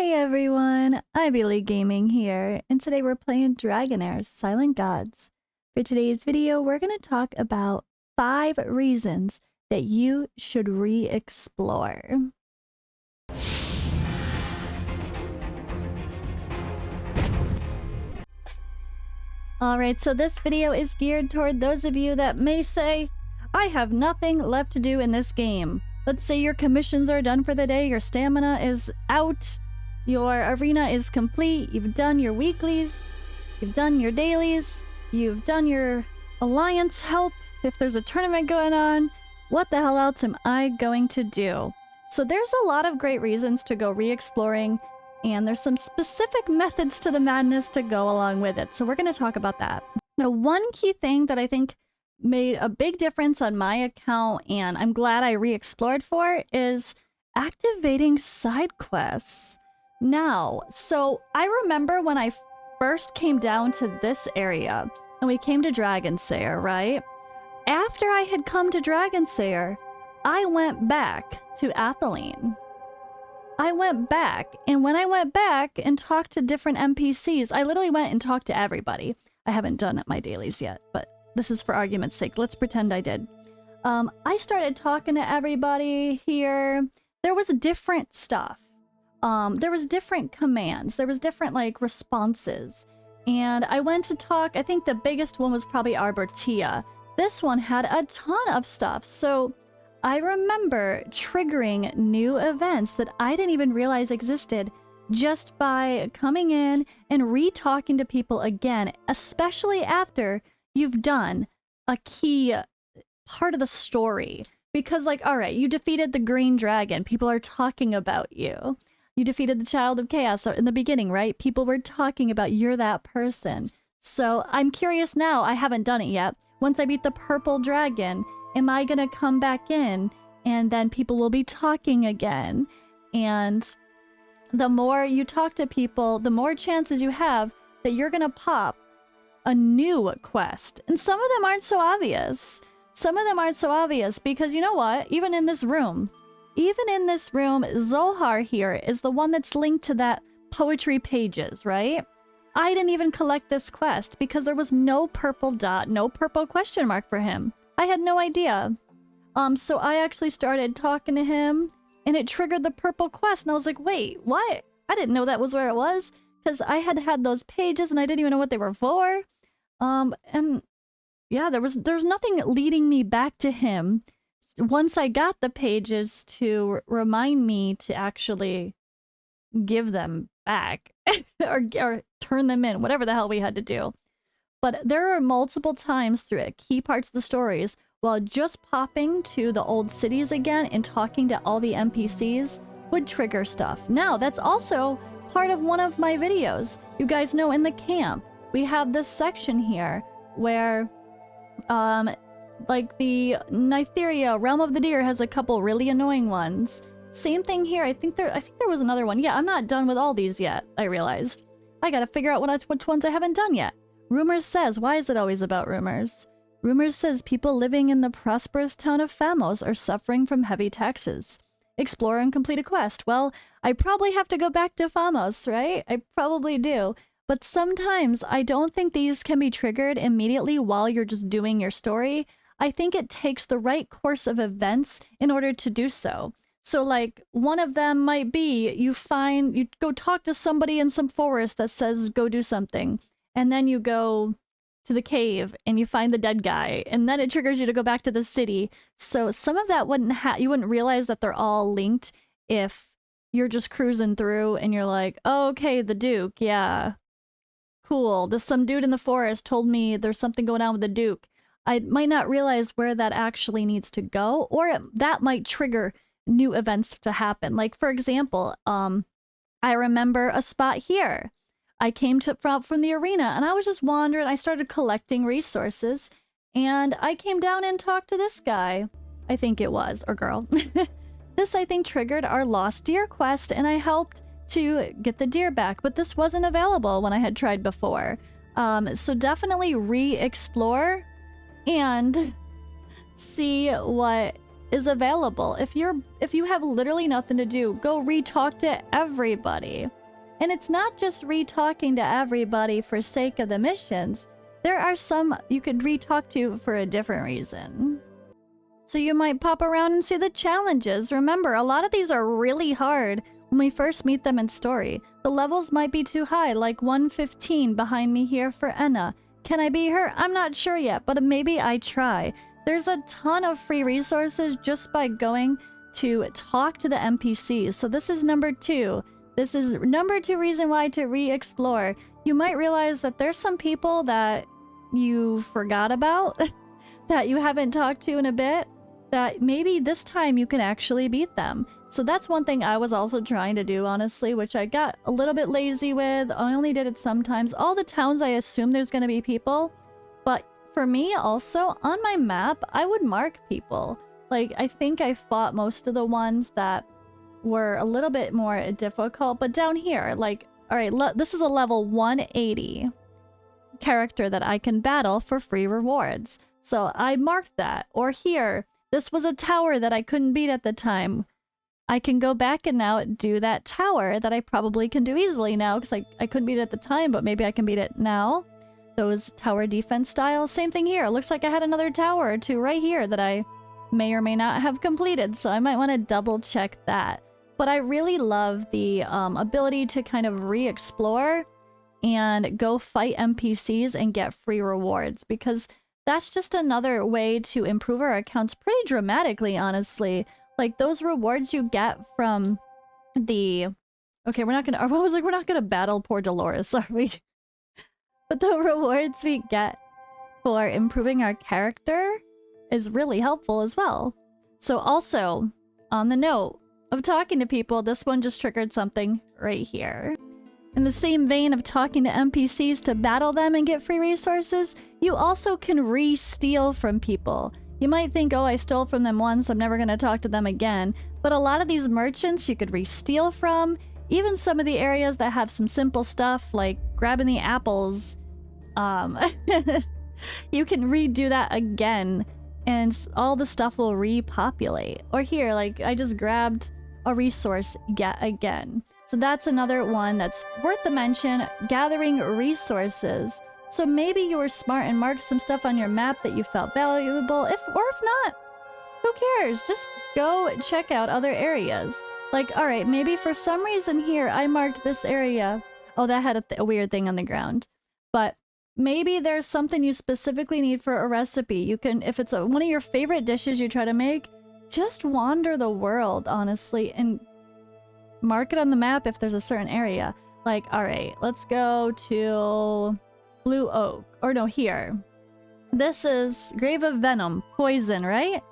Hey everyone, Ivy Gaming here, and today we're playing Dragonheir Silent Gods. For today's video, we're going to talk about 5 reasons that you should re-explore. Alright, so this video is geared toward those of you that may say, I have nothing left to do in this game. Let's say your commissions are done for the day, your stamina is out, your arena is complete, you've done your weeklies, you've done your dailies, you've done your alliance help, if there's a tournament going on, what the hell else am I going to do? So there's a lot of great reasons to go re-exploring, and there's some specific methods to the madness to go along with it, so we're going to talk about that. Now, one key thing that I think made a big difference on my account, and I'm glad I re-explored for, is activating side quests. Now, so I remember when I first came down to this area, and we came to Dragonheir, right? After I had come to Dragonheir, I went back to Atheline. I went back, and when I went back and talked to different NPCs, I literally went and talked to everybody. I haven't done my dailies yet, but this is for argument's sake. Let's pretend I did. I started talking to everybody here. There was different stuff. There was different commands. There was different, like, responses. And I went to talk, I think the biggest one was probably Arbortia. This one had a ton of stuff. So I remember triggering new events that I didn't even realize existed just by coming in and re-talking to people again, especially after you've done a key part of the story. Because, like, alright, you defeated the green dragon. People are talking about you. You defeated the Child of Chaos in the beginning, right? People were talking about you're that person. So I'm curious now, I haven't done it yet. Once I beat the purple dragon, am I gonna come back in and then people will be talking again? And the more you talk to people, the more chances you have that you're gonna pop a new quest. And some of them aren't so obvious. Some of them aren't so obvious because you know what? Even in this room, Zohar here is the one that's linked to that poetry pages, right? I didn't even collect this quest because there was no purple dot, no purple question mark for him. I had no idea. So I actually started talking to him and it triggered the purple quest and I was like, wait, what? I didn't know that was where it was because I had those pages and I didn't even know what they were for. And yeah, there's nothing leading me back to him once I got the pages to remind me to actually give them back or turn them in, whatever the hell we had to do. But there are multiple times through key parts of the stories while just popping to the old cities again and talking to all the NPCs would trigger stuff. Now, that's also part of one of my videos. You guys know in the camp, we have this section here where like the Nytheria, Realm of the Deer, has a couple really annoying ones. Same thing here. I think there was another one. Yeah, I'm not done with all these yet, I realized. I gotta figure out which ones I haven't done yet. Rumors says, why is it always about rumors? Rumors says people living in the prosperous town of Famos are suffering from heavy taxes. Explore and complete a quest. Well, I probably have to go back to Famos, right? I probably do. But sometimes I don't think these can be triggered immediately while you're just doing your story. I think it takes the right course of events in order to do so. So, like, one of them might be you go talk to somebody in some forest that says go do something, and then you go to the cave and you find the dead guy, and then it triggers you to go back to the city. So some of that you wouldn't realize that they're all linked if you're just cruising through and you're like, oh, okay, the Duke, yeah, cool. Some dude in the forest told me there's something going on with the Duke. I might not realize where that actually needs to go, or that might trigger new events to happen. Like, for example, I remember a spot here. I came from the arena, and I was just wandering. I started collecting resources, and I came down and talked to this guy. I think it was, or girl. This, I think, triggered our lost deer quest, and I helped to get the deer back, but this wasn't available when I had tried before. So definitely re-explore and see what is available. If you have literally nothing to do, go re-talk to everybody. And it's not just re-talking to everybody for sake of the missions. There are some you could re-talk to for a different reason. So you might pop around and see the challenges. Remember, a lot of these are really hard when we first meet them in story. The levels might be too high, like 115 behind me here for Enna. Can I be her? I'm not sure yet, but maybe I try. There's a ton of free resources just by going to talk to the NPCs. So this is number 2. This is number 2 reason why to re-explore. You might realize that there's some people that you forgot about, that you haven't talked to in a bit, that maybe this time you can actually beat them. So that's one thing I was also trying to do, honestly, which I got a little bit lazy with. I only did it sometimes. All the towns, I assume there's going to be people. But for me, also, on my map, I would mark people. Like, I think I fought most of the ones that were a little bit more difficult. But down here, like, all right, this is a level 180 character that I can battle for free rewards. So I marked that. Or here, this was a tower that I couldn't beat at the time. I can go back and now do that tower that I probably can do easily now because I couldn't beat it at the time, but maybe I can beat it now. Those tower defense styles. Same thing here. It looks like I had another tower or two right here that I may or may not have completed, so I might want to double check that. But I really love the ability to kind of re-explore and go fight NPCs and get free rewards, because that's just another way to improve our accounts pretty dramatically, honestly. Like, those rewards you get from the... Okay, we're not gonna battle poor Dolores, are we? But the rewards we get for improving our character is really helpful as well. So also, on the note of talking to people, this one just triggered something right here. In the same vein of talking to NPCs to battle them and get free resources, you also can re-steal from people. You might think, oh, I stole from them once, I'm never going to talk to them again. But a lot of these merchants you could re-steal from. Even some of the areas that have some simple stuff, like grabbing the apples, you can redo that again, and all the stuff will repopulate. Or here, like, I just grabbed a resource yet again. So that's another one that's worth the mention, gathering resources. So maybe you were smart and marked some stuff on your map that you felt valuable, if not, who cares? Just go check out other areas. Like, alright, maybe for some reason here I marked this area. Oh, that had a weird thing on the ground. But maybe there's something you specifically need for a recipe. You can, if it's one of your favorite dishes you try to make, just wander the world, honestly, and mark it on the map if there's a certain area. Like, alright, let's go to Blue Oak. Or no, here. This is Grave of Venom, poison, right?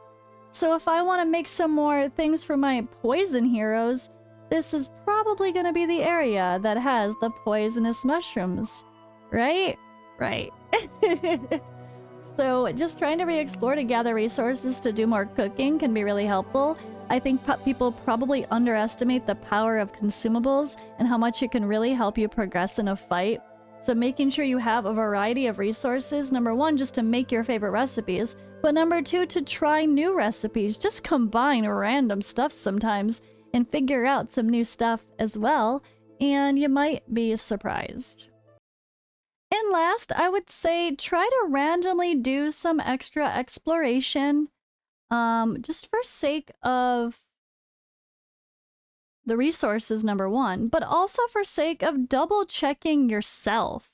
So if I want to make some more things for my poison heroes, this is probably going to be the area that has the poisonous mushrooms, right? Right. So just trying to re-explore to gather resources to do more cooking can be really helpful. I think people probably underestimate the power of consumables and how much it can really help you progress in a fight. So making sure you have a variety of resources, number 1, just to make your favorite recipes, but number 2, to try new recipes. Just combine random stuff sometimes and figure out some new stuff as well, and you might be surprised. And last, I would say try to randomly do some extra exploration, just for sake of the resources, number 1, but also for sake of double checking yourself.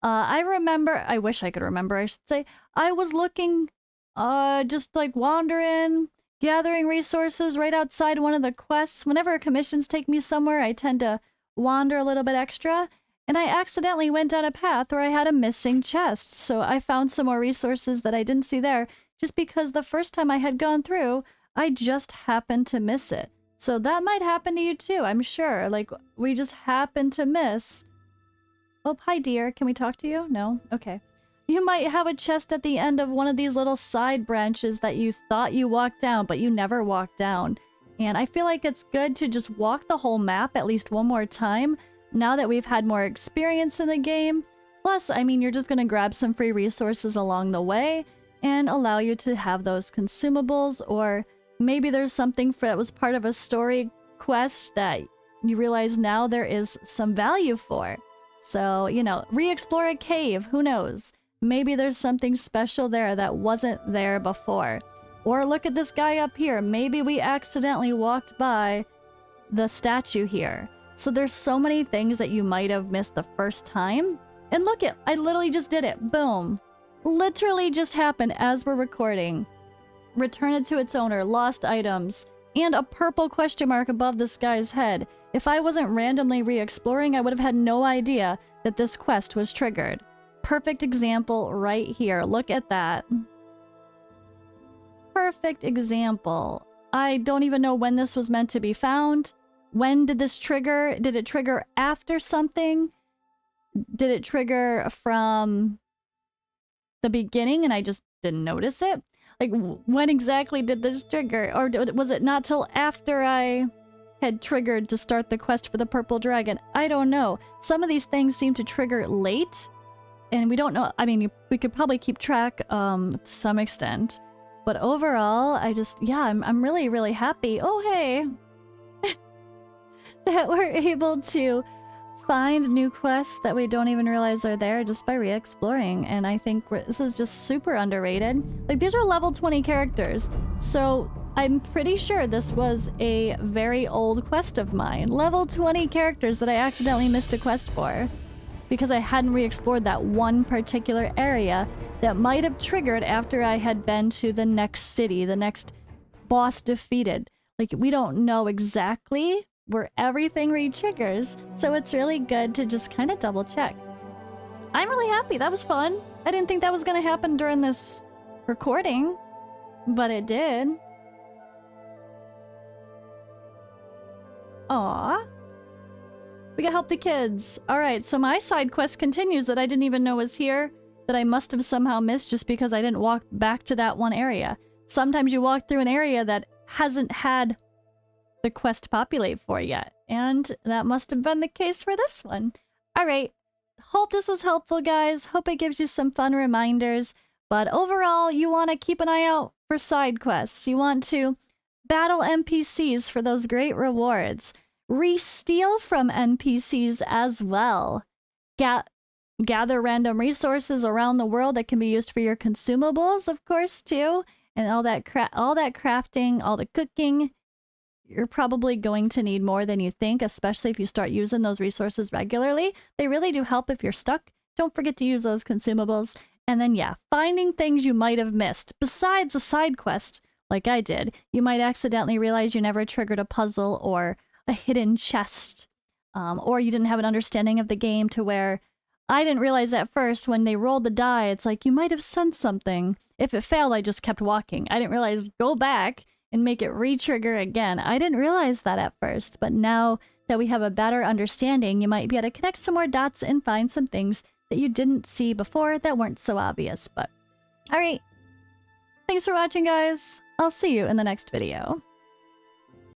I wish I could remember, I should say. I was looking, just like wandering, gathering resources right outside one of the quests. Whenever commissions take me somewhere, I tend to wander a little bit extra, and I accidentally went down a path where I had a missing chest. So I found some more resources that I didn't see there, just because the first time I had gone through, I just happened to miss it. So that might happen to you too, I'm sure. Like, we just happen to miss... Oh, hi dear, can we talk to you? No? Okay. You might have a chest at the end of one of these little side branches that you thought you walked down, but you never walked down. And I feel like it's good to just walk the whole map at least one more time, now that we've had more experience in the game. Plus, I mean, you're just gonna grab some free resources along the way, and allow you to have those consumables, or Maybe there's something that was part of a story quest that you realize now there is some value for. So, you know, re-explore a cave, who knows? Maybe there's something special there that wasn't there before. Or look at this guy up here. Maybe we accidentally walked by the statue here. So there's so many things that you might have missed the first time. And look it, I literally just did it. Boom. Literally just happened as we're recording. Return it to its owner, lost items, and a purple question mark above this guy's head. If I wasn't randomly re-exploring, I would have had no idea that this quest was triggered. Perfect example right here. Look at that. Perfect example. I don't even know when this was meant to be found. When did this trigger? Did it trigger after something? Did it trigger from the beginning and I just didn't notice it? Like, when exactly did this trigger? Or was it not till after I had triggered to start the quest for the purple dragon? I don't know. Some of these things seem to trigger late, and we don't know. I mean, we could probably keep track to some extent. But overall, I'm really, really happy. Oh, hey! that we're able to find new quests that we don't even realize are there just by re-exploring. And I think this is just super underrated. Like, these are level 20 characters. So I'm pretty sure this was a very old quest of mine. Level 20 characters that I accidentally missed a quest for. Because I hadn't re-explored that one particular area that might have triggered after I had been to the next city, the next boss defeated. Like, we don't know exactly where everything re-triggers, so it's really good to just kind of double check. I'm really happy. That was fun. I didn't think that was going to happen during this recording, but it did. Aww. We gotta help the kids. Alright, so my side quest continues that I didn't even know was here, that I must have somehow missed just because I didn't walk back to that one area. Sometimes you walk through an area that hasn't had the quest populate for yet, and that must have been the case for this one. Alright, hope this was helpful, guys. Hope it gives you some fun reminders, but overall, you want to keep an eye out for side quests. You want to battle NPCs for those great rewards. Re-steal from NPCs as well. Gather random resources around the world that can be used for your consumables, of course, too. And all that crafting, all the cooking. You're probably going to need more than you think, especially if you start using those resources regularly. They really do help if you're stuck. Don't forget to use those consumables. And then, yeah, finding things you might have missed. Besides a side quest, like I did, you might accidentally realize you never triggered a puzzle or a hidden chest. Or you didn't have an understanding of the game to where I didn't realize at first when they rolled the die, it's like you might have sensed something. If it failed, I just kept walking. I didn't realize go back and make it re-trigger again. I didn't realize that at first, but now that we have a better understanding, you might be able to connect some more dots and find some things that you didn't see before that weren't so obvious. But alright, thanks for watching, guys. I'll see you in the next video.